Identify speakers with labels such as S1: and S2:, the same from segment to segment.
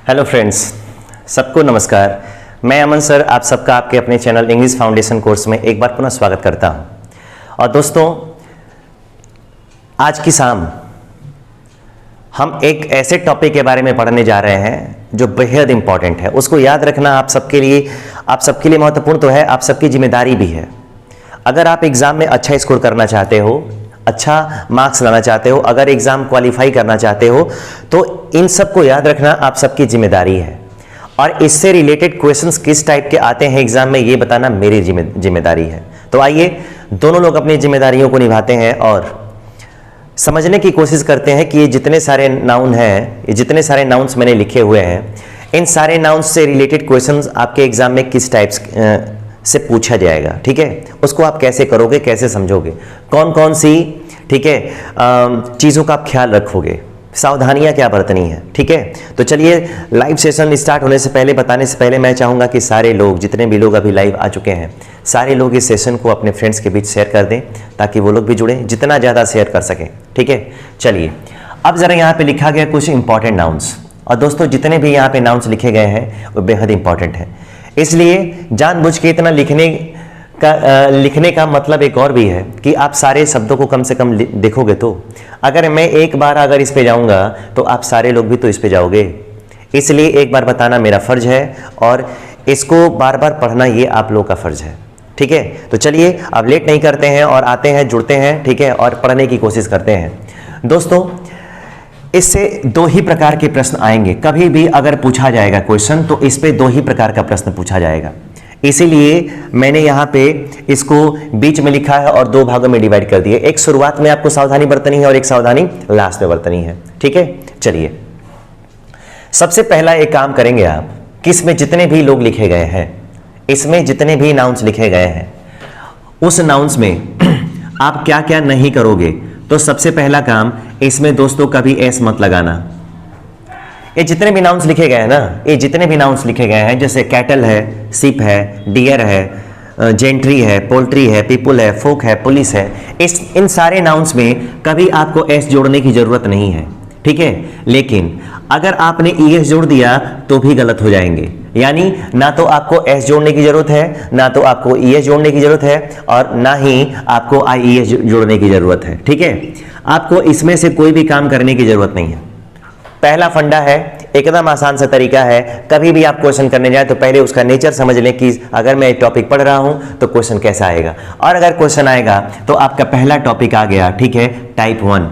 S1: Hello friends, सबको नमस्कार। मैं अमन सर आप सबका आपके अपने चैनल इंग्लिश फाउंडेशन कोर्स में एक बार पुनः स्वागत करता हूं। और दोस्तों, आज की शाम हम एक ऐसे टॉपिक के बारे में पढ़ने जा रहे हैं जो बेहद इंपॉर्टेंट है। उसको याद रखना आप सबके लिए महत्वपूर्ण तो है, आप सबकी जिम्मेदारी भी है। अगर आप एग्ज़ाम में अच्छा स्कोर करना चाहते हो, अच्छा मार्क्स लाना चाहते हो, अगर एग्ज़ाम क्वालिफाई करना चाहते हो, तो इन सब को याद रखना आप सबकी जिम्मेदारी है। और इससे रिलेटेड क्वेश्चंस किस टाइप के आते हैं एग्ज़ाम में, ये बताना मेरी जिम्मेदारी है। तो आइए दोनों लोग अपनी जिम्मेदारियों को निभाते हैं और समझने की कोशिश करते हैं कि ये जितने सारे नाउन हैं, ये जितने सारे नाउन्स मैंने लिखे हुए हैं, इन सारे नाउन्स से रिलेटेड क्वेश्चंस आपके एग्ज़ाम में किस टाइप्स से पूछा जाएगा। ठीक है, उसको आप कैसे करोगे, कैसे समझोगे, कौन कौन सी ठीक है चीज़ों का आप ख्याल रखोगे, सावधानियां क्या बरतनी है। ठीक है, तो चलिए लाइव सेशन स्टार्ट होने से पहले, बताने से पहले मैं चाहूँगा कि सारे लोग, जितने भी लोग अभी लाइव आ चुके हैं, सारे लोग इस सेशन को अपने फ्रेंड्स के बीच शेयर कर दें ताकि वो लोग भी जुड़ें, जितना ज़्यादा शेयर कर सकें। ठीक है, चलिए अब ज़रा यहाँ पे लिखा गया कुछ इंपॉर्टेंट नाउन्स। और दोस्तों, जितने भी यहाँ पे नाउन्स लिखे गए हैं वो बेहद इंपॉर्टेंट है, इसलिए जानबूझ के इतना लिखने का मतलब एक और भी है कि आप सारे शब्दों को कम से कम देखोगे। तो अगर मैं एक बार अगर इस पे जाऊंगा तो आप सारे लोग भी तो इस पे जाओगे, इसलिए एक बार बताना मेरा फर्ज है और इसको बार बार पढ़ना ये आप लोग का फर्ज है। ठीक है, तो चलिए अब लेट नहीं करते हैं और आते हैं, जुड़ते हैं। ठीक है, और पढ़ने की कोशिश करते हैं। दोस्तों, इससे दो ही प्रकार के प्रश्न आएंगे। कभी भी अगर पूछा जाएगा क्वेश्चन तो इस पे दो ही प्रकार का प्रश्न पूछा जाएगा, इसीलिए मैंने यहाँ पे इसको बीच में लिखा है और दो भागों में डिवाइड कर दिए। एक शुरुआत में आपको सावधानी बरतनी है और एक सावधानी लास्ट में बरतनी है। ठीक है, चलिए सबसे पहला एक काम करेंगे आप कि इसमें जितने भी लोग लिखे गए हैं, इसमें जितने भी नाउन्स लिखे गए हैं, उस नाउन्स में आप क्या क्या नहीं करोगे। तो सबसे पहला काम इसमें दोस्तों कभी एस मत लगाना। ये जितने भी नाउन्स लिखे गए हैं ना, ये जितने भी नाउन्स लिखे गए हैं, जैसे कैटल है, शिप है, डियर है, जेंट्री है, पोल्ट्री है, पीपुल है, फोक है, पुलिस है, इन सारे नाउन्स में कभी आपको एस जोड़ने की जरूरत नहीं है। ठीक है, लेकिन अगर आपने ईएस जोड़ दिया तो भी गलत हो जाएंगे। यानी ना तो आपको एस जोड़ने की जरूरत है, ना तो आपको ईएस जोड़ने की जरूरत है, और ना ही आपको आईईएस जोड़ने की जरूरत है। ठीक है, आपको इसमें से कोई भी काम करने की जरूरत नहीं है। पहला फंडा है, एकदम आसान सा तरीका है। कभी भी आप क्वेश्चन करने जाए तो पहले उसका नेचर समझ लें कि अगर मैं एक टॉपिक पढ़ रहा हूं तो क्वेश्चन कैसा आएगा, और अगर क्वेश्चन आएगा तो आपका पहला टॉपिक आ गया। ठीक है, टाइप 1,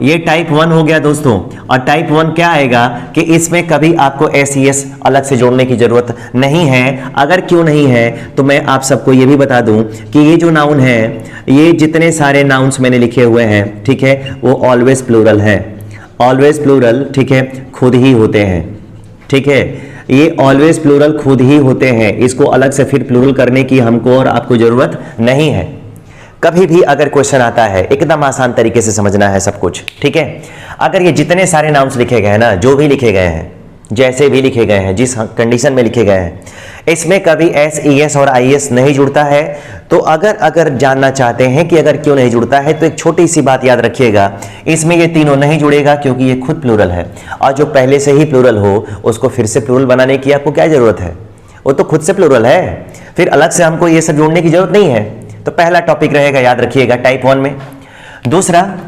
S1: ये टाइप 1 हो गया दोस्तों। और टाइप 1 क्या आएगा कि इसमें कभी आपको एस अलग से जोड़ने की जरूरत नहीं है। अगर क्यों नहीं है तो मैं आप सबको ये भी बता दूं कि ये जो नाउन है, ये जितने सारे नाउन्स मैंने लिखे हुए हैं, ठीक है, वो ऑलवेज प्लूरल है। ऑलवेज प्लूरल, ठीक है, खुद ही होते हैं। ठीक है, ये ऑलवेज प्लूरल खुद ही होते हैं, इसको अलग से फिर प्लूरल करने की हमको और आपको जरूरत नहीं है। कभी भी अगर क्वेश्चन आता है, एकदम आसान तरीके से समझना है सब कुछ। ठीक है, अगर ये जितने सारे नाउन्स लिखे गए हैं ना, जो भी लिखे गए हैं, जैसे भी लिखे गए हैं, जिस कंडीशन में लिखे गए हैं, इसमें कभी एस, ईएस और आईएस नहीं जुड़ता है। तो अगर जानना चाहते हैं कि अगर क्यों नहीं जुड़ता है, तो एक छोटी सी बात याद रखिएगा, इसमें ये तीनों नहीं जुड़ेगा क्योंकि ये खुद प्लूरल है। और जो पहले से ही प्लूरल हो उसको फिर से प्लूरल बनाने की आपको क्या जरूरत है, वो तो खुद से प्लूरल है, फिर अलग से हमको ये सब जोड़ने की जरूरत नहीं है। तो पहला टॉपिक रहेगा, याद रखिएगा, टाइप 1 में। दूसरा,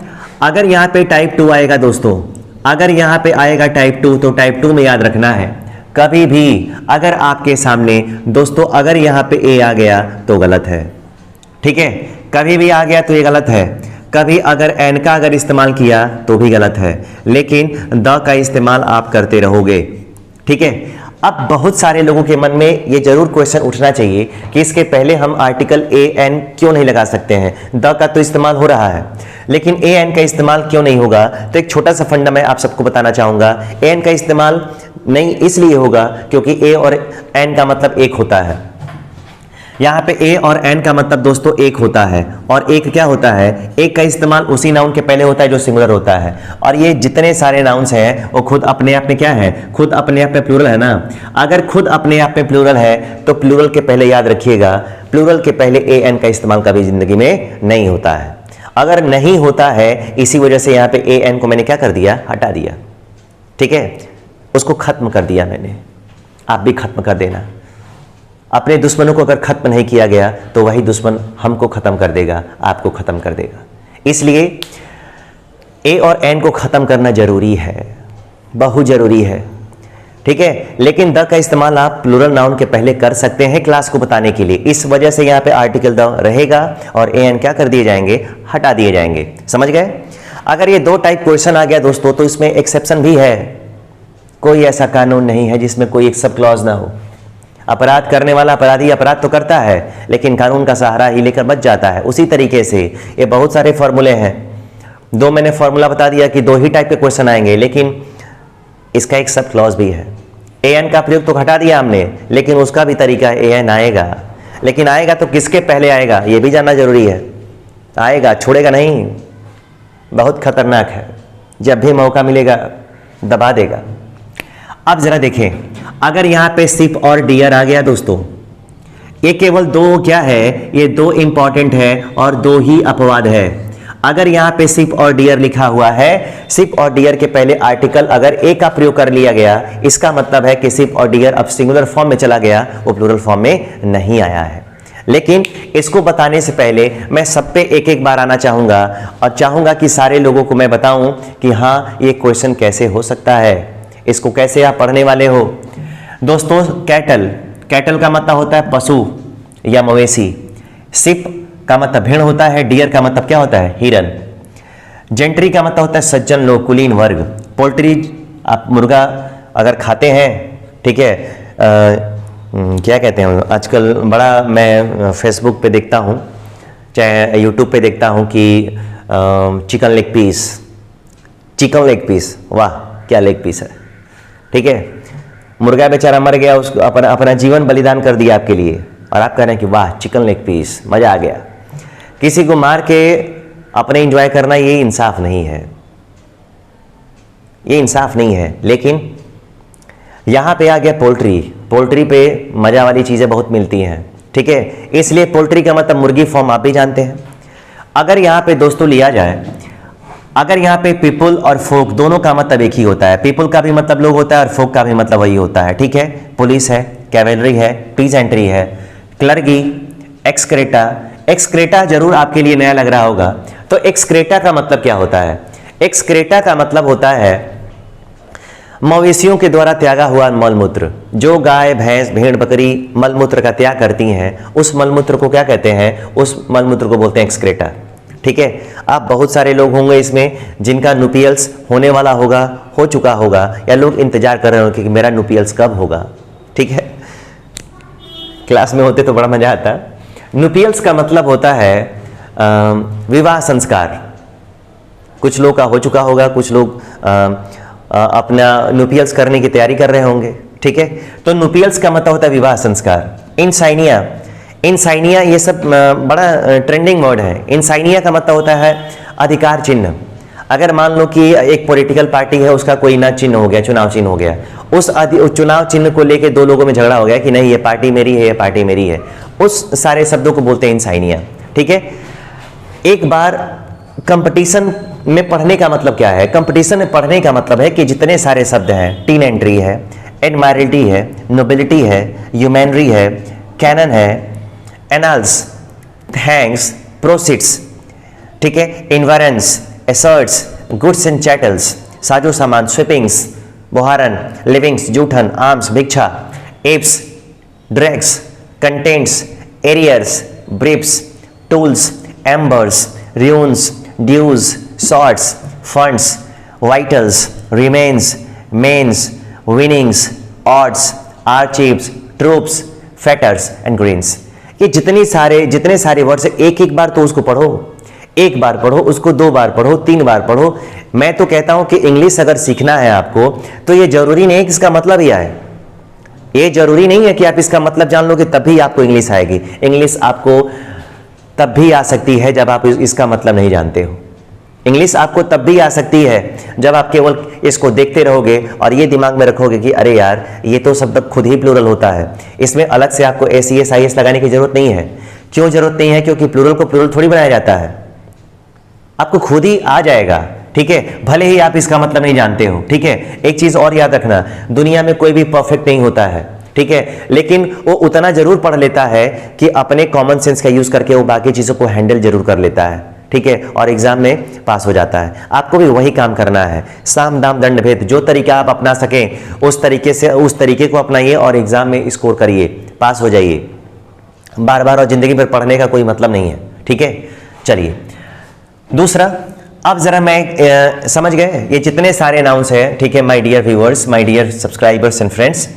S1: अगर यहाँ पे टाइप 2 आएगा दोस्तों, अगर यहाँ पे आएगा टाइप 2, तो टाइप 2 में याद रखना है, कभी भी अगर आपके सामने दोस्तों अगर यहाँ पे ए आ गया तो गलत है। ठीक है, कभी भी आ गया तो ये गलत है। कभी अगर एन का अगर इस्तेमाल किया तो भी गलत है, लेकिन द का इस्तेमाल आप करते रहोगे। ठीक है, अब बहुत सारे लोगों के मन में ये जरूर क्वेश्चन उठना चाहिए कि इसके पहले हम आर्टिकल ए एन क्यों नहीं लगा सकते हैं। द का तो इस्तेमाल हो रहा है, लेकिन ए एन का इस्तेमाल क्यों नहीं होगा। तो एक छोटा सा फंडा मैं आप सबको बताना चाहूंगा। ए एन का इस्तेमाल नहीं इसलिए होगा क्योंकि ए और एन का मतलब एक होता है। यहाँ पे ए और एन का मतलब दोस्तों एक होता है, और एक क्या होता है, एक का इस्तेमाल उसी नाउन के पहले होता है जो सिंगुलर होता है। और ये जितने सारे नाउन्स हैं वो खुद अपने आप में क्या है, खुद अपने आप में प्लूरल है ना। अगर खुद अपने आप में प्लूरल है तो प्लूरल के पहले याद रखिएगा, प्लूरल के पहले ए एन का इस्तेमाल कभी जिंदगी में नहीं होता है। अगर नहीं होता है, इसी वजह से यहाँ पे ए एन को मैंने क्या कर दिया, हटा दिया। ठीक है, उसको खत्म कर दिया मैंने, आप भी खत्म कर देना। अपने दुश्मनों को अगर खत्म नहीं किया गया तो वही दुश्मन हमको खत्म कर देगा, आपको खत्म कर देगा। इसलिए ए और एन को खत्म करना जरूरी है, बहुत जरूरी है, ठीक है। लेकिन द का इस्तेमाल आप प्लूरल नाउन के पहले कर सकते हैं क्लास को बताने के लिए, इस वजह से यहाँ पे आर्टिकल द रहेगा और ए एन क्या कर दिए जाएंगे, हटा दिए जाएंगे। समझ गए? अगर ये दो टाइप क्वेश्चन आ गया दोस्तों तो इसमें एक्सेप्शन भी है, कोई ऐसा कानून नहीं है जिसमें कोई एक सब क्लॉज ना हो। अपराध करने वाला अपराधी अपराध तो करता है लेकिन कानून का सहारा ही लेकर बच जाता है। उसी तरीके से ये बहुत सारे फॉर्मूले हैं, दो मैंने फॉर्मूला बता दिया कि दो ही टाइप के क्वेश्चन आएंगे, लेकिन इसका एक सब क्लॉज भी है। ए एन का प्रयोग तो हटा दिया हमने, लेकिन उसका भी तरीका ए एन आएगा, लेकिन आएगा तो किसके पहले आएगा ये भी जानना जरूरी है। आएगा, छोड़ेगा नहीं, बहुत खतरनाक है, जब भी मौका मिलेगा दबा देगा। अब जरा देखें, अगर यहां पे सिप और डियर आ गया दोस्तों, ये केवल दो क्या है, ये दो इंपॉर्टेंट है और दो ही अपवाद है। अगर यहां पे सिप और डियर लिखा हुआ है, सिप और डियर के पहले आर्टिकल अगर ए का प्रयोग कर लिया गया, इसका मतलब है कि सिप और डियर अब सिंगुलर फॉर्म में चला गया, वो प्लूरल फॉर्म में नहीं आया है। लेकिन इसको बताने से पहले मैं सब पे एक एक बार आना चाहूंगा और चाहूंगा कि सारे लोगों को मैं बताऊं कि हाँ ये क्वेश्चन कैसे हो सकता है, इसको कैसे आप पढ़ने वाले हो। दोस्तों कैटल, कैटल का मतलब होता है पशु या मवेशी, सिप का मतलब भेड़ होता है, डियर का मतलब क्या होता है, हिरन, जेंट्री का मतलब होता है सज्जन लोग, कुलीन वर्ग, पोल्ट्री आप मुर्गा अगर खाते हैं, ठीक है, क्या कहते हैं आजकल बड़ा मैं फेसबुक पे देखता हूँ, चाहे यूट्यूब पे देखता हूँ कि chicken leg piece, chicken leg piece, वाह क्या लेग पीस है, ठीक है। मुर्गा बेचारा मर गया, उसको अपना जीवन बलिदान कर दिया आपके लिए, और आप कह रहे हैं कि वाह चिकन लेग पीस, मजा आ गया। किसी को मार के अपने एंजॉय करना ये इंसाफ नहीं है, ये इंसाफ नहीं है। लेकिन यहां पे आ गया पोल्ट्री, पोल्ट्री पे मजा वाली चीजें बहुत मिलती हैं, ठीक है, इसलिए पोल्ट्री का मतलब मुर्गी फॉर्म आप भी जानते हैं। अगर यहां पे दोस्तों लिया जाए, अगर यहाँ पे पीपल और फोक दोनों का मतलब एक ही होता है, पीपल का भी मतलब लोग होता है और फोक का भी मतलब वही होता है, ठीक है। पुलिस है, कैवेलरी है, पीजेंट्री है, क्लर्गी, एक्सक्रेटा। एक्सक्रेटा जरूर आपके लिए नया लग रहा होगा, तो एक्सक्रेटा का मतलब क्या होता है? एक्सक्रेटा का मतलब होता है मवेशियों के द्वारा त्यागा हुआ मलमूत्र। जो गाय भैंस भेड़ बकरी मलमूत्र का त्याग करती हैं, उस मलमूत्र को क्या कहते हैं? उस मलमूत्र को बोलते हैं एक्सक्रेटा, ठीक है। आप बहुत सारे लोग होंगे इसमें जिनका नुपियल्स होने वाला होगा, हो चुका होगा, या लोग इंतजार कर रहे होंगे कि मेरा नुपियल्स कब होगा, ठीक है। क्लास में होते तो बड़ा मजा आता। नुपियल्स का मतलब होता है विवाह संस्कार। कुछ लोग का हो चुका होगा, कुछ लोग अपना नुपियल्स करने की तैयारी कर रहे होंगे, ठीक है। तो नुपियल्स का मतलब होता है विवाह संस्कार। इंसाइनिया, इंसाइनिया ये सब बड़ा ट्रेंडिंग वर्ड है। इंसाइनिया का मतलब होता है अधिकार चिन्ह। अगर मान लो कि एक पॉलिटिकल पार्टी है, उसका कोई ना चिन्ह हो गया, चुनाव चिन्ह हो गया, उस चुनाव चिन्ह को लेके दो लोगों में झगड़ा हो गया कि नहीं ये पार्टी मेरी है, ये पार्टी मेरी है, उस सारे शब्दों को बोलते हैं इंसाइनिया, ठीक है। एक बार कंपटीशन में पढ़ने का मतलब क्या है? कंपटीशन में पढ़ने का मतलब है कि जितने सारे शब्द हैं, टीन एंट्री है, एडमायरलिटी है, नोबिलिटी है, ह्यूमैनरी है, कैनन है, एनाल्स, थैंक्स, प्रोसिट्स, ठीक है, इन्वायरेंस, एसर्ट्स, गुड्स एंड चैटल्स, साजो सामान, स्वीपिंग्स, बोहारन, लिविंग्स, जूठन, आर्म्स, भिक्षा, एप्स, ड्रैग्स, कंटेंट्स, एरियर्स, ब्रिप्स, tools, embers, runes, dues, sorts, funds, vitals, remains, mains, winnings, odds, archives, troops, fetters and greens। ये जितने सारे वर्ड्स एक एक बार तो उसको पढ़ो, एक बार पढ़ो उसको, दो बार पढ़ो, तीन बार पढ़ो। मैं तो कहता हूं कि इंग्लिश अगर सीखना है आपको तो ये जरूरी नहीं है कि इसका मतलब ही आए, ये जरूरी नहीं है कि आप इसका मतलब जान लोगे तभी आपको इंग्लिश आएगी। इंग्लिश आपको तब भी आ सकती है जब आप इसका मतलब नहीं जानते हो। इंग्लिश आपको तब भी आ सकती है जब आप केवल इसको देखते रहोगे और ये दिमाग में रखोगे कि अरे यार ये तो शब्द खुद ही प्लूरल होता है, इसमें अलग से आपको एस आई एस लगाने की जरूरत नहीं है। क्यों जरूरत नहीं है? क्योंकि प्लूरल को प्लूरल थोड़ी बनाया जाता है, आपको खुद ही आ जाएगा ठीक है, भले ही आप इसका मतलब नहीं जानते हो। ठीक है, एक चीज और याद रखना, दुनिया में कोई भी परफेक्ट नहीं होता है, ठीक है, लेकिन वो उतना जरूर पढ़ लेता है कि अपने कॉमन सेंस का यूज करके वो बाकी चीजों को हैंडल जरूर कर लेता है, ठीक है, और एग्जाम में पास हो जाता है। आपको भी वही काम करना है, साम दाम दंड भेद, जो तरीका आप अपना सकें उस तरीके को अपनाइए और एग्जाम में स्कोर करिए, पास हो जाइए। बार बार और जिंदगी भर पढ़ने का कोई मतलब नहीं है, ठीक है। चलिए दूसरा, अब जरा मैं समझ गए ये जितने सारे नाउन्स हैं, ठीक है, my dear viewers, my dear subscribers and friends,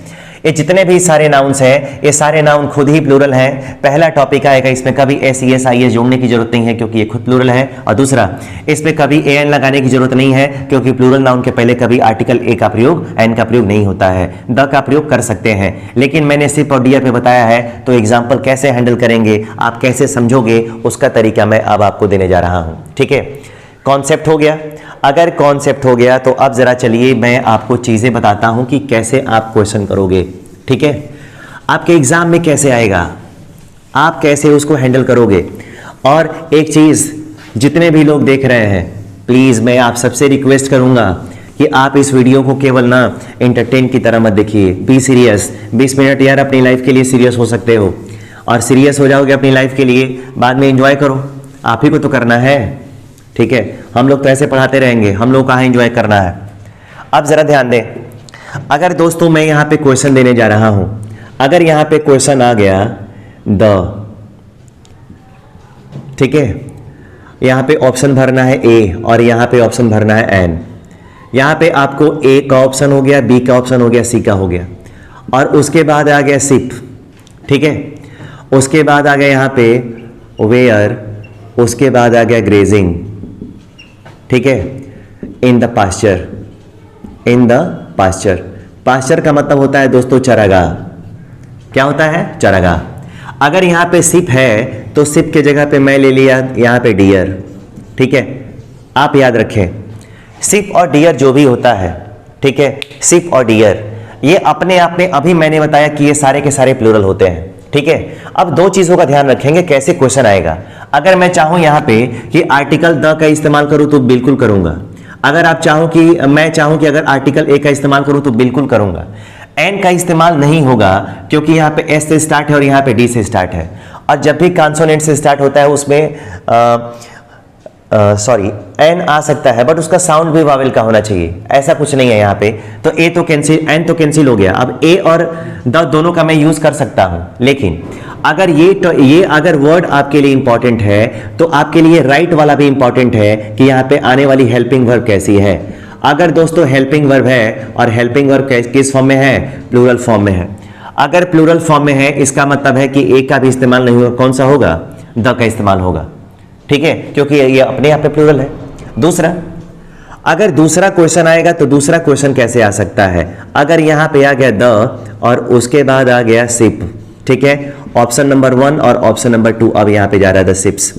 S1: ये जितने भी सारे नाउन्स हैं, ये सारे नाउन खुद ही प्लूरल हैं। पहला टॉपिक आएगा, इसमें कभी S E S I S जोड़ने की जरूरत नहीं है क्योंकि ये खुद प्लूरल है। और दूसरा, इसमें कभी ए एन लगाने की जरूरत नहीं है क्योंकि प्लूरल नाउन के पहले कभी आर्टिकल ए का प्रयोग, एन का प्रयोग नहीं होता है। द का प्रयोग कर सकते हैं, लेकिन मैंने सिर्फ और डियर पे बताया है, तो एग्जाम्पल कैसे हैंडल करेंगे, आप कैसे समझोगे, उसका तरीका मैं अब आपको देने जा रहा हूँ, ठीक है। कॉन्सेप्ट हो गया। अगर कॉन्सेप्ट हो गया तो अब जरा चलिए मैं आपको चीजें बताता हूं कि कैसे आप क्वेश्चन करोगे, ठीक है, आपके एग्जाम में कैसे आएगा, आप कैसे उसको हैंडल करोगे। और एक चीज, जितने भी लोग देख रहे हैं, प्लीज मैं आप सबसे रिक्वेस्ट करूंगा कि आप इस वीडियो को केवल ना एंटरटेन की तरह मत देखिए, बी सीरियस। 20 मिनट यार अपनी लाइफ के लिए सीरियस हो सकते हो, और सीरियस हो जाओगे अपनी लाइफ के लिए, बाद में एंजॉय करो, आप ही को तो करना है, ठीक है। हम लोग तो ऐसे पढ़ाते रहेंगे, हम लोग कहाँ एंजॉय करना है। अब जरा ध्यान दें, अगर दोस्तों मैं यहाँ पे क्वेश्चन देने जा रहा हूं, अगर यहाँ पे क्वेश्चन आ गया द, ठीक है, यहाँ पे ऑप्शन भरना है ए और यहाँ पे ऑप्शन भरना है एन। यहाँ पे आपको ए का ऑप्शन हो गया, बी का ऑप्शन हो गया, सी का हो गया, और उसके बाद आ गया सिप, ठीक है, उसके बाद आ गया यहाँ पे वेयर, उसके बाद आ गया ग्रेजिंग, ठीक है, in the pasture, in the pasture. Pasture का मतलब होता है दोस्तों चरागाह। क्या होता है? चरागाह। अगर यहाँ पे सिप है तो सिप के जगह पे मैं ले लिया यहाँ पे डियर, ठीक है। आप याद रखें, सिप और डियर जो भी होता है, ठीक है, सिप और डियर ये अपने आप में, अभी मैंने बताया कि ये सारे के सारे प्लूरल होते हैं, ठीक है। अब दो चीजों का ध्यान रखेंगे कैसे क्वेश्चन आएगा। अगर मैं चाहूं यहाँ पे कि आर्टिकल द का इस्तेमाल करूं तो बिल्कुल करूंगा। अगर आप चाहो कि मैं चाहूं कि अगर आर्टिकल ए का इस्तेमाल करूं तो बिल्कुल करूंगा। एन का इस्तेमाल नहीं होगा क्योंकि यहाँ पे एस से स्टार्ट है और यहाँ पे डी से स्टार्ट है, और जब भी कॉन्सोनेंट से स्टार्ट होता है उसमें एन आ सकता है, बट उसका साउंड भी वावेल का होना चाहिए, ऐसा कुछ नहीं है यहाँ पे। तो ए तो कैंसिल, एन तो कैंसिल हो गया। अब ए और द दोनों का मैं यूज कर सकता हूं, लेकिन अगर ये अगर वर्ड आपके लिए इंपॉर्टेंट है तो आपके लिए राइट वाला भी इंपॉर्टेंट है कि यहाँ पे आने वाली हेल्पिंग वर्ब कैसी है। अगर दोस्तों हेल्पिंग वर्ब है, और हेल्पिंग वर्ब किस फॉर्म में है? प्लूरल फॉर्म में है। अगर प्लूरल फॉर्म में है इसका मतलब है कि ए का भी इस्तेमाल नहीं होगा, कौन सा होगा? द का इस्तेमाल होगा, ठीक है, क्योंकि ये अपने आप पे प्लूरल है। दूसरा, अगर दूसरा क्वेश्चन आएगा तो दूसरा क्वेश्चन कैसे आ सकता है? अगर यहाँ पे आ गया द और उसके बाद आ गया सिप, ठीक है, ऑप्शन नंबर 1 और ऑप्शन नंबर 2 अब यहाँ पे जा रहा है द सिप्स।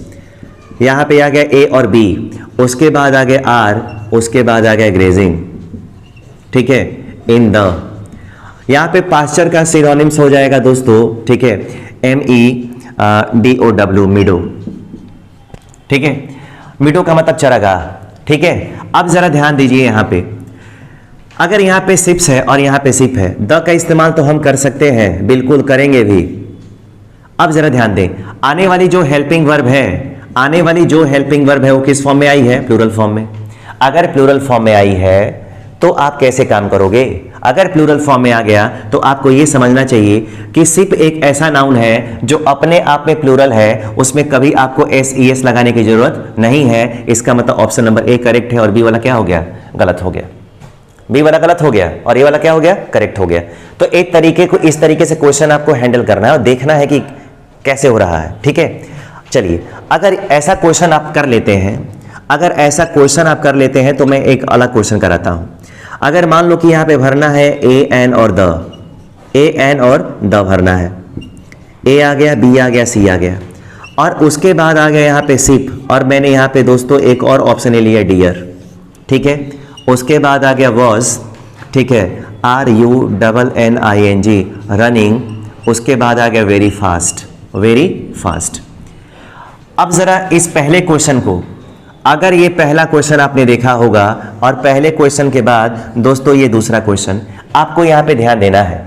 S1: यहाँ पे आ गया ए और बी, उसके बाद आ गया आर, उसके बाद आ गया ग्रेजिंग, ठीक है, इन द। यहाँ पे पास्चर का सिनोनिम्स हो जाएगा दोस्तों, ठीक है, MEDOW, मिडो, ठीक है, मिडो का मतलब चरागाह, ठीक है। अब जरा ध्यान दीजिए यहाँ पे, अगर यहाँ पे सिप्स है और यहाँ पे सिप है, द का इस्तेमाल तो हम कर सकते हैं, बिल्कुल करेंगे भी। अब जरा ध्यान दें, आने वाली जो हेल्पिंग वर्ब है वो किस फॉर्म में आई है? प्लूरल फॉर्म में। अगर प्लूरल फॉर्म में आई है तो आप कैसे काम करोगे? अगर प्लूरल फॉर्म में आ गया तो आपको यह समझना चाहिए कि सिप एक ऐसा नाउन है जो अपने आप में प्लूरल है, उसमें कभी आपको SES लगाने की जरूरत नहीं है। इसका मतलब ऑप्शन नंबर ए करेक्ट है और बी वाला क्या हो गया? गलत हो गया। बी वाला गलत हो गया और ए वाला क्या हो गया? करेक्ट हो गया। तो एक तरीके को इस तरीके से क्वेश्चन आपको हैंडल करना है और देखना है कि कैसे हो रहा है, ठीक है। चलिए, अगर ऐसा क्वेश्चन आप कर लेते हैं तो मैं एक अलग क्वेश्चन कराता हूं। अगर मान लो कि यहां पे भरना है ए एन और द भरना है, ए आ गया, बी आ गया, सी आ गया, और उसके बाद आ गया यहाँ पे सिप, और मैंने यहाँ पे दोस्तों एक और ऑप्शन ले लिया डियर, ठीक है। उसके बाद आ गया वॉज, ठीक है, RUNNING, रनिंग। उसके बाद आ गया वेरी फास्ट। अब जरा इस पहले क्वेश्चन को अगर ये पहला क्वेश्चन आपने देखा होगा और पहले क्वेश्चन के बाद दोस्तों ये दूसरा क्वेश्चन, आपको यहाँ पे ध्यान देना है।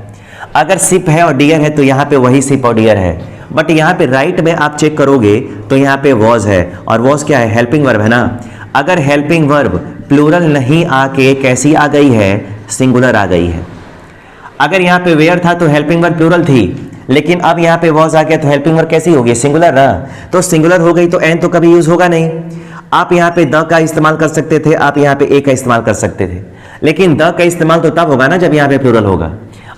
S1: अगर सिप है और डियर है तो यहाँ पे वही सिप और डियर है, बट यहाँ पे राइट में आप चेक करोगे तो यहाँ पे वॉज है, और वॉज क्या है? हेल्पिंग वर्ब है ना। अगर हेल्पिंग वर्ब प्लूरल नहीं आके कैसी आ गई है? सिंगुलर आ गई है। अगर यहाँ पे वेयर था तो हेल्पिंग वर्ब प्लूरल थी, लेकिन अब यहाँ पे वॉज आ गया तो हेल्पिंग वर्ब कैसी होगी? सिंगुलर ना। तो सिंगुलर हो गई तो एन तो कभी यूज होगा नहीं। आप यहाँ पे द का इस्तेमाल कर सकते थे, आप यहाँ पे ए का इस्तेमाल कर सकते थे, लेकिन द का इस्तेमाल तो तब होगा ना जब यहाँ पे प्लूरल होगा,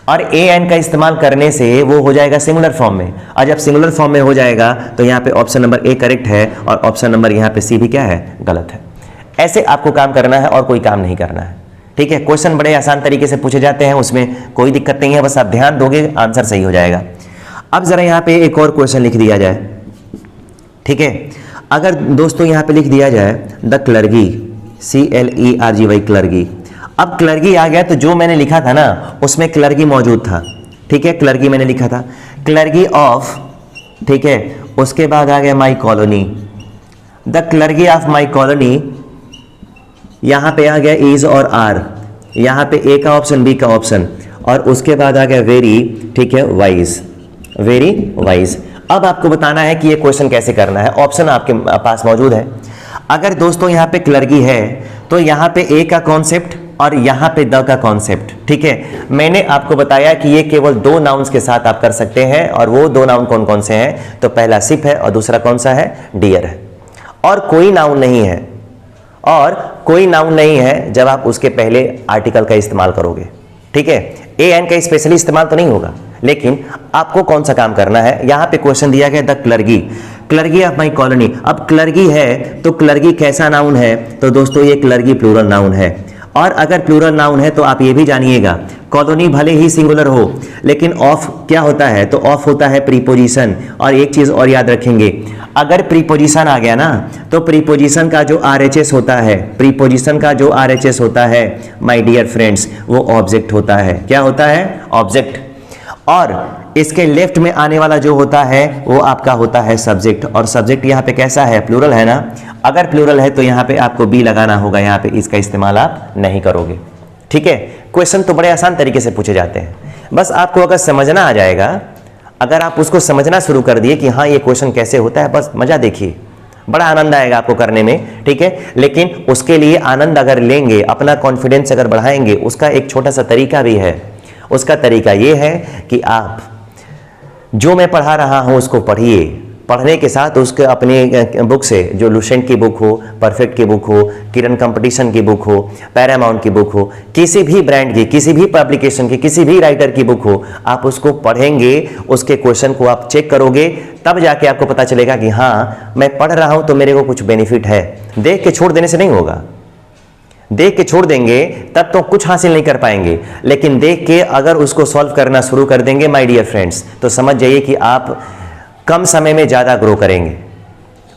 S1: और ए एन का इस्तेमाल करने से वो हो जाएगा सिंगुलर फॉर्म में। और जब सिंगुलर फॉर्म में हो जाएगा तो यहाँ पे ऑप्शन नंबर ए करेक्ट है और ऑप्शन नंबर यहाँ पे सी भी क्या है? गलत है। ऐसे आपको काम करना है और कोई काम नहीं करना है, ठीक है। क्वेश्चन बड़े आसान तरीके से पूछे जाते हैं, उसमें कोई दिक्कत नहीं है, बस आप ध्यान दोगे आंसर सही हो जाएगा। अब जरा यहाँ पे एक और क्वेश्चन लिख दिया जाए, ठीक है। अगर दोस्तों यहाँ पे लिख दिया जाए द क्लर्गी, CLERGY, क्लर्गी। अब क्लर्गी आ गया तो जो मैंने लिखा था ना उसमें क्लर्गी मौजूद था, ठीक है। क्लर्गी मैंने लिखा था, क्लर्गी ऑफ, ठीक है। उसके बाद आ गया माई colony, the clergy of my colony. यहाँ पे आ गया इज और आर, यहाँ पे ए का ऑप्शन, बी का ऑप्शन, और उसके बाद आ गया वेरी, ठीक है, वाइज, वेरी वाइज। अब आपको बताना है कि ये क्वेश्चन कैसे करना है। ऑप्शन आपके पास मौजूद है। अगर दोस्तों यहाँ पे क्लर्गी है तो यहाँ पे ए का कॉन्सेप्ट और यहाँ पे द का कॉन्सेप्ट, ठीक है। मैंने आपको बताया कि ये केवल दो नाउन्स के साथ आप कर सकते हैं, और वो दो नाउन कौन कौन से हैं? तो पहला सिप है और दूसरा कौन सा है? डियर है। और कोई नाउन नहीं है, और कोई नाउन नहीं है जब आप उसके पहले आर्टिकल का इस्तेमाल करोगे, ठीक है। ए एन का स्पेशली इस्तेमाल तो नहीं होगा, लेकिन आपको कौन सा काम करना है? यहाँ पे क्वेश्चन दिया गया the clergy, clergy of my colony. अब क्लर्गी है तो क्लर्गी कैसा नाउन है? तो दोस्तों ये क्लर्गी प्लूरल नाउन है, और अगर प्लूरल नाउन है तो आप ये भी जानिएगा कॉलोनी भले ही सिंगुलर हो, लेकिन ऑफ क्या होता है? तो ऑफ होता है प्रीपोजिशन। और एक चीज और याद रखेंगे, अगर प्रीपोजिशन आ गया ना तो प्रीपोजिशन का जो RHS होता है, प्रीपोजिशन का जो RHS होता है माय डियर फ्रेंड्स, वो ऑब्जेक्ट होता है। क्या होता है? ऑब्जेक्ट। और इसके लेफ्ट में आने वाला जो होता है वो आपका होता है सब्जेक्ट, और सब्जेक्ट यहाँ पे कैसा है? प्लूरल है ना। अगर प्लूरल है तो यहाँ पे आपको बी लगाना होगा, यहाँ पे इसका इस्तेमाल आप नहीं करोगे, ठीक है। क्वेश्चन तो बड़े आसान तरीके से पूछे जाते हैं, बस आपको अगर समझना आ जाएगा, अगर आप उसको समझना शुरू कर दिए कि हाँ ये क्वेश्चन कैसे होता है, बस मजा देखिए, बड़ा आनंद आएगा आपको करने में, ठीक है। लेकिन उसके लिए आनंद अगर लेंगे, अपना कॉन्फिडेंस अगर बढ़ाएंगे, उसका एक छोटा सा तरीका भी है। उसका तरीका ये है कि आप जो मैं पढ़ा रहा हूं उसको पढ़िए, पढ़ने के साथ उसके अपने बुक से, जो लुसेंट की बुक हो, परफेक्ट की बुक हो, किरण कंपटीशन की बुक हो, पैरामाउंट की बुक हो, किसी भी ब्रांड की, किसी भी पब्लिकेशन की, किसी भी राइटर की बुक हो, आप उसको पढ़ेंगे, उसके क्वेश्चन को आप चेक करोगे, तब जाके आपको पता चलेगा कि हाँ मैं पढ़ रहा हूं तो मेरे को कुछ बेनिफिट है। देख के छोड़ देने से नहीं होगा, देख के छोड़ देंगे तब तो कुछ हासिल नहीं कर पाएंगे, लेकिन देख के अगर उसको सॉल्व करना शुरू कर देंगे माय डियर फ्रेंड्स, तो समझ जाइए कि आप कम समय में ज़्यादा ग्रो करेंगे,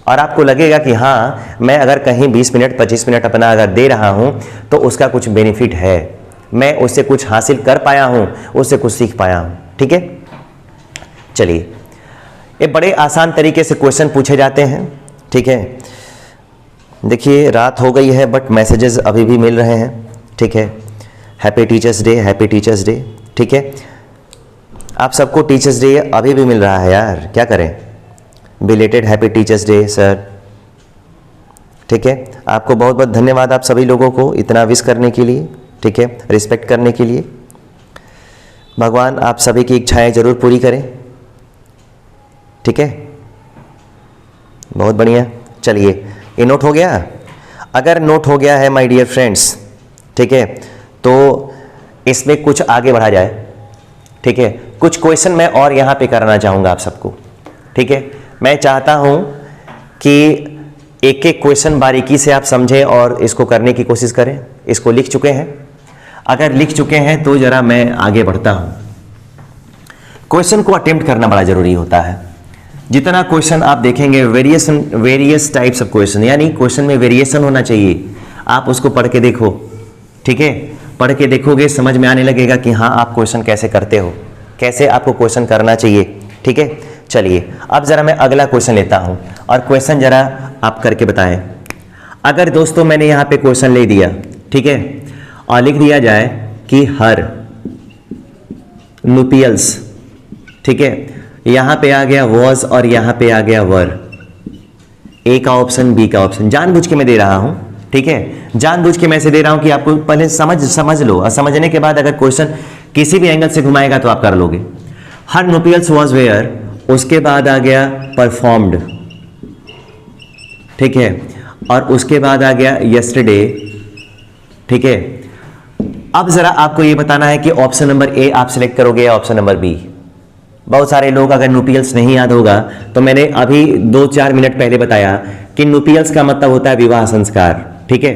S1: और आपको लगेगा कि हाँ मैं अगर कहीं 20 मिनट 25 मिनट अपना अगर दे रहा हूँ तो उसका कुछ बेनिफिट है, मैं उससे कुछ हासिल कर पाया हूँ, उससे कुछ सीख पाया हूँ, ठीक है। चलिए, ये बड़े आसान तरीके से क्वेश्चन पूछे जाते हैं, ठीक है। देखिए रात हो गई है बट मैसेजेस अभी भी मिल रहे हैं, ठीक है। Happy teachers day, happy teachers day, ठीक है। आप सबको टीचर्स डे अभी भी मिल रहा है यार, क्या करें। Belated happy teachers day sir, ठीक है। आपको बहुत बहुत धन्यवाद आप सभी लोगों को इतना विश करने के लिए, ठीक है, रिस्पेक्ट करने के लिए। भगवान आप सभी की इच्छाएं जरूर पूरी करें, ठीक है। बहुत बढ़िया। चलिए, ये नोट हो गया? अगर नोट हो गया है माय डियर फ्रेंड्स, ठीक है, तो इसमें कुछ आगे बढ़ा जाए, ठीक है। कुछ क्वेश्चन मैं और यहाँ पे कराना चाहूँगा आप सबको, ठीक है। मैं चाहता हूँ कि एक एक क्वेश्चन बारीकी से आप समझें और इसको करने की कोशिश करें। इसको लिख चुके हैं? अगर लिख चुके हैं तो ज़रा मैं आगे बढ़ता हूँ। क्वेश्चन को अटेम्प्ट करना बड़ा ज़रूरी होता है। जितना क्वेश्चन आप देखेंगे वेरियस टाइप्स ऑफ क्वेश्चन, यानी क्वेश्चन में वेरिएशन होना चाहिए, आप उसको पढ़ के देखो, ठीक है। पढ़ के देखोगे, समझ में आने लगेगा कि हाँ आप क्वेश्चन कैसे करते हो, कैसे आपको क्वेश्चन करना चाहिए, ठीक है। चलिए अब ज़रा मैं अगला क्वेश्चन लेता हूँ और क्वेश्चन ज़रा आप करके बताएं। अगर दोस्तों मैंने यहां पे क्वेश्चन ले दिया, ठीक है, और लिख दिया जाए कि हर नुपियल्स, ठीक है, यहां पे आ गया वॉज और यहां पे आ गया वर, ए का ऑप्शन, बी का ऑप्शन, जानबूझ के मैं दे रहा हूं, ठीक है, जानबूझ के मैं से दे रहा हूं कि आपको पहले समझ लो, और समझने के बाद अगर क्वेश्चन किसी भी एंगल से घुमाएगा तो आप कर लोगे। हर नुपियल्स वॉज वेयर, उसके बाद आ गया परफॉर्म्ड, ठीक है, और उसके बाद आ गया यस्टरडे, ठीक है। अब जरा आपको ये बताना है कि ऑप्शन नंबर ए आप सिलेक्ट करोगे या ऑप्शन नंबर बी। बहुत सारे लोग अगर नुपियल्स नहीं याद होगा तो मैंने अभी 2-4 मिनट पहले बताया कि नुपियल्स का मतलब होता है विवाह संस्कार, ठीक है,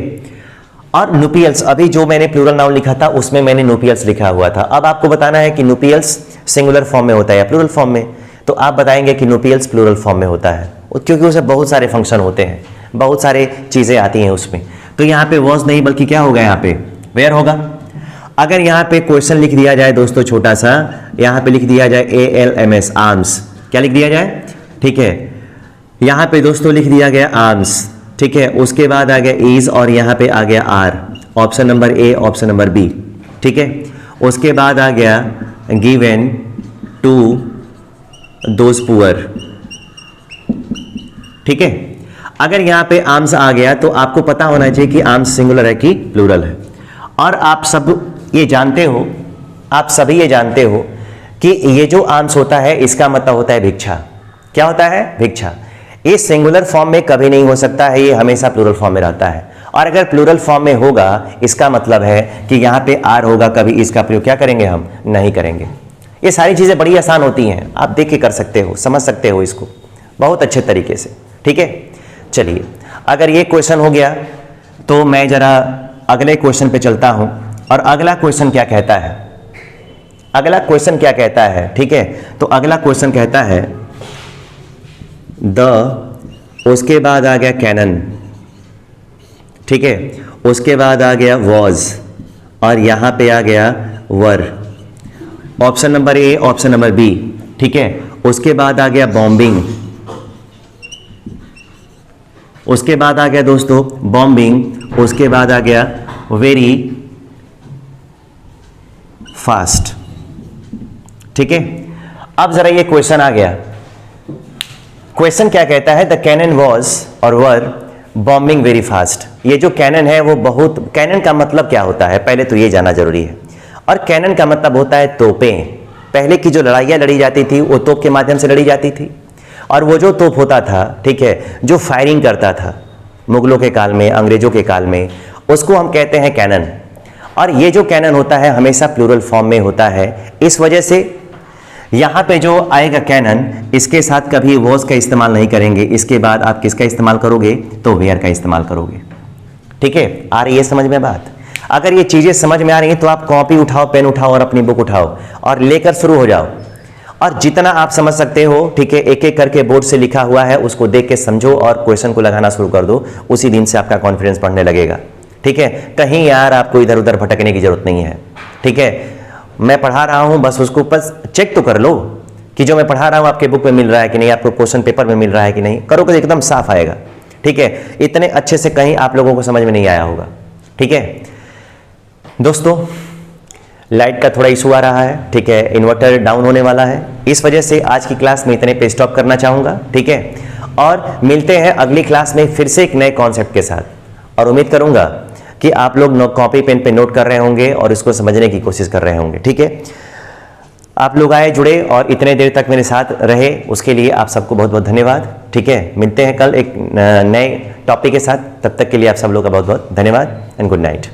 S1: और नुपियल्स अभी जो मैंने प्लूरल नाउन लिखा था उसमें मैंने नुपियल्स लिखा हुआ था। अब आपको बताना है कि नुपियल्स सिंगुलर फॉर्म में होता है या प्लूरल फॉर्म में, तो आप बताएंगे कि नुपियल्स प्लूरल फॉर्म में होता है, क्योंकि उसे बहुत सारे फंक्शन होते हैं, बहुत सारे चीजें आती हैं उसमें। तो यहाँ पे वॉज नहीं बल्कि क्या होगा, यहाँ पे वेयर होगा। अगर यहाँ पे क्वेश्चन लिख दिया जाए दोस्तों छोटा सा, यहाँ पे लिख दिया जाए ALMS आर्म्स, क्या लिख दिया जाए, ठीक है, यहाँ पे दोस्तों लिख दिया गया आर्म्स, ठीक है, उसके बाद आ गया इज और यहाँ पे आ गया R, option number A, option number B, ठीक है, उसके बाद आ गया गिवन टू दोज पुअर, ठीक है। अगर यहाँ पे आर्म्स आ गया तो आपको पता होना चाहिए कि आर्म्स सिंगुलर है कि प्लूरल है। और आप सब ये जानते हो, आप सभी ये जानते हो कि ये जो आर्म्स होता है इसका मतलब होता है भिक्षा। क्या होता है, भिक्षा। ये सिंगुलर फॉर्म में कभी नहीं हो सकता है, ये हमेशा प्लूरल फॉर्म में रहता है। और अगर प्लूरल फॉर्म में होगा इसका मतलब है कि यहाँ पे आर होगा, कभी इसका प्रयोग क्या करेंगे, हम नहीं करेंगे। ये सारी चीजें बड़ी आसान होती हैं, आप देख के कर सकते हो, समझ सकते हो इसको बहुत अच्छे तरीके से, ठीक है। चलिए, अगर ये क्वेश्चन हो गया तो मैं जरा अगले क्वेश्चन पे चलता हूं। और अगला क्वेश्चन क्या कहता है, अगला क्वेश्चन क्या कहता है, ठीक है, तो अगला क्वेश्चन कहता है द, उसके बाद आ गया कैनन, ठीक है, उसके बाद आ गया वॉज और यहां पे आ गया वर, option number A, option number B, ठीक है, उसके बाद आ गया बॉम्बिंग, उसके बाद आ गया दोस्तों बॉम्बिंग, उसके बाद आ गया वेरी फास्ट, ठीक है। अब जरा ये क्वेश्चन आ गया, क्वेश्चन क्या कहता है, द कैनन वॉज और वर बॉम्बिंग वेरी फास्ट। ये जो कैनन है वो बहुत, कैनन का मतलब क्या होता है पहले तो ये जानना जरूरी है। और कैनन का मतलब होता है तोपें। पहले की जो लड़ाइयाँ लड़ी जाती थी वो तोप के माध्यम से लड़ी जाती थी, और वो जो तोप होता था, ठीक है, जो फायरिंग करता था मुगलों के काल में, अंग्रेजों के काल में, उसको हम कहते हैं कैनन। और ये जो कैनन होता है हमेशा प्लूरल फॉर्म में होता है। इस वजह से यहाँ पे जो आएगा कैनन, इसके साथ कभी वॉज का इस्तेमाल नहीं करेंगे, इसके बाद आप किसका इस्तेमाल करोगे, तो वेयर का इस्तेमाल करोगे, ठीक है। आ रही है समझ में बात? अगर ये चीज़ें समझ में आ रही हैं तो आप कॉपी उठाओ, पेन उठाओ और अपनी बुक उठाओ और लेकर शुरू हो जाओ। और जितना आप समझ सकते हो, ठीक है, एक एक करके बोर्ड से लिखा हुआ है उसको देख के समझो और क्वेश्चन को लगाना शुरू कर दो। उसी दिन से आपका कॉन्फिडेंस बढ़ने लगेगा, ठीक है। कहीं यार आपको इधर उधर भटकने की जरूरत नहीं है, ठीक है। मैं पढ़ा रहा हूं, बस उसको बस चेक तो कर लो कि जो मैं पढ़ा रहा हूं आपके बुक में मिल रहा है कि नहीं, आपको क्वेश्चन पेपर में मिल रहा है कि नहीं। करोगे तो एकदम साफ आएगा, ठीक है। इतने अच्छे से कहीं आप लोगों को समझ में नहीं आया होगा, ठीक है। दोस्तों, लाइट का थोड़ा इशू आ रहा है, ठीक है, इन्वर्टर डाउन होने वाला है, इस वजह से आज की क्लास में इतने पे स्टॉप करना चाहूँगा, ठीक है। और मिलते हैं अगली क्लास में फिर से एक नए कॉन्सेप्ट के साथ, और उम्मीद करूँगा कि आप लोग कॉपी पेन पे नोट कर रहे होंगे और इसको समझने की कोशिश कर रहे होंगे, ठीक है। आप लोग आए, जुड़े और इतने देर तक मेरे साथ रहे, उसके लिए आप सबको बहुत बहुत धन्यवाद, ठीक है। मिलते हैं कल एक नए टॉपिक के साथ, तब तक के लिए आप सब लोग का बहुत बहुत धन्यवाद एंड गुड नाइट।